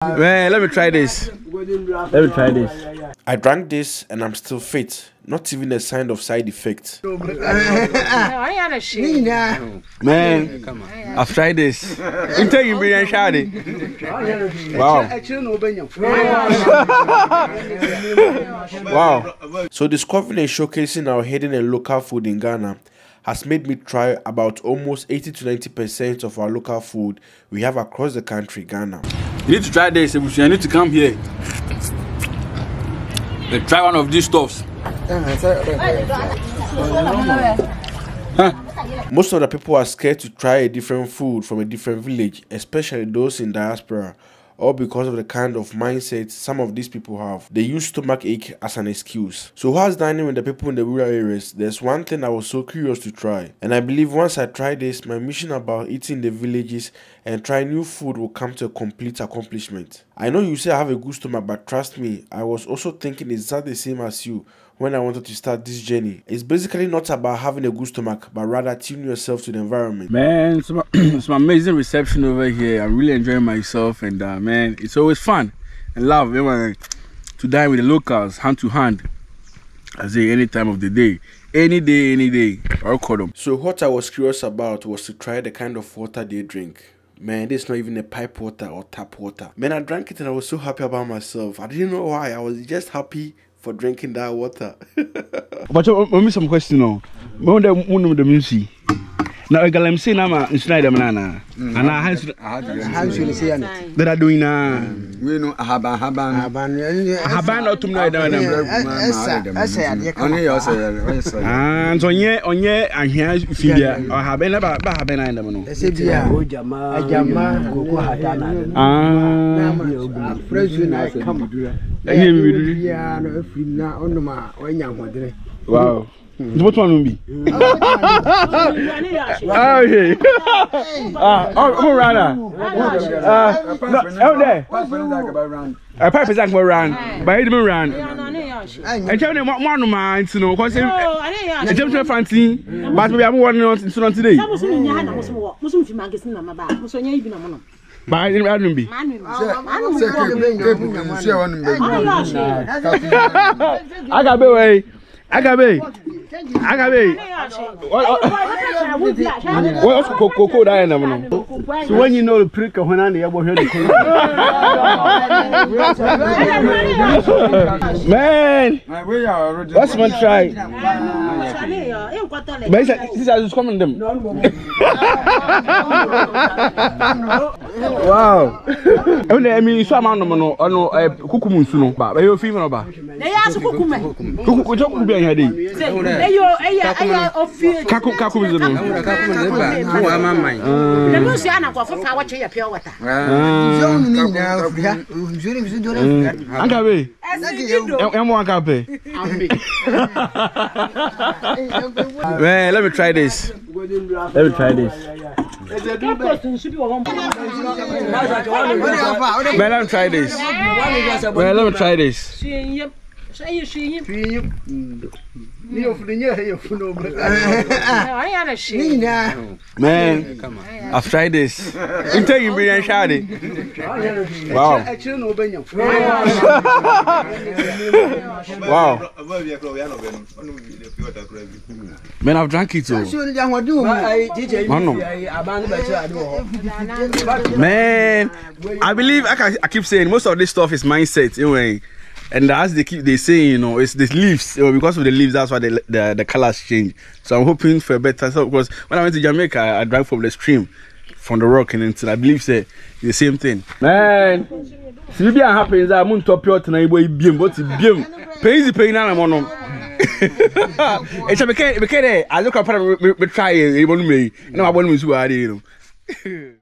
Man, let me try this. I drank this and I'm still fit. Not even a sign of side effects. Man, I've tried this. Wow. Wow. So discovering and showcasing our hidden and local food in Ghana has made me try about almost 80 to 90% of our local food we have across the country, Ghana. You need to try this. You need to come here. Try one of these stuffs. Most of the people are scared to try a different food from a different village, especially those in diaspora, all because of the kind of mindset some of these people have. They use stomach ache as an excuse. So whilst dining with the people in the rural areas, there's one thing I was so curious to try. And I believe once I try this, my mission about eating the villages and trying new food will come to a complete accomplishment. I know you say I have a good stomach, but trust me, I was also thinking exactly the same as you when I wanted to start this journey. It's basically not about having a good stomach, but rather tune yourself to the environment. Man, it's my amazing reception over here. I'm really enjoying myself, and man, it's always fun and love to dine with the locals, hand to hand. I say any time of the day, any day. I'll call them. So what I was curious about was to try the kind of water they drink. Man, this is not even a pipe water or tap water. Man, I drank it and I was so happy about myself. I didn't know why. I was just happy for drinking that water. But let me some question now. One of the music. Now I got say now in Schneider Manana. And I have say that are doing we know Haban or tomorrow. And on ye and here if you have been about Haban and wow. What one will be? Okay. Oh, Rana. There. A pipe is like more run. By the run. And tell them what one of mine to know. Because I don't have fancy, but we have one on today. By the random be. I got away. Agabe. What's cocoa diamond? So when you know the prick of when I ever heard it. Man, what's one try? This is coming them. Wow. I mean, some man no kukumun suno ba. Be yo female ba. They ask kukume. Kuku be here dey. Kaku is no. The music ana kwa fa wa che ya pure water. Agabe. Man, let me try this. Man, let me try this. Man, I've tried this. I'm telling you, Brian Shadi. Wow. Wow. Man, I've drank it too. Man, I believe I keep saying most of this stuff is mindset anyway. And as they say, you know, it's the leaves. Because of the leaves, that's why the colors change. So I'm hoping for a better. So because when I went to Jamaica, I drank from the stream, from the rock, and until I believe say the same thing. Man, si bibi an happens, I'm on top of tonight. Boy, biem, but biem, pain na mono. It's a because I look up and try it. You want me? No, I want me to do it.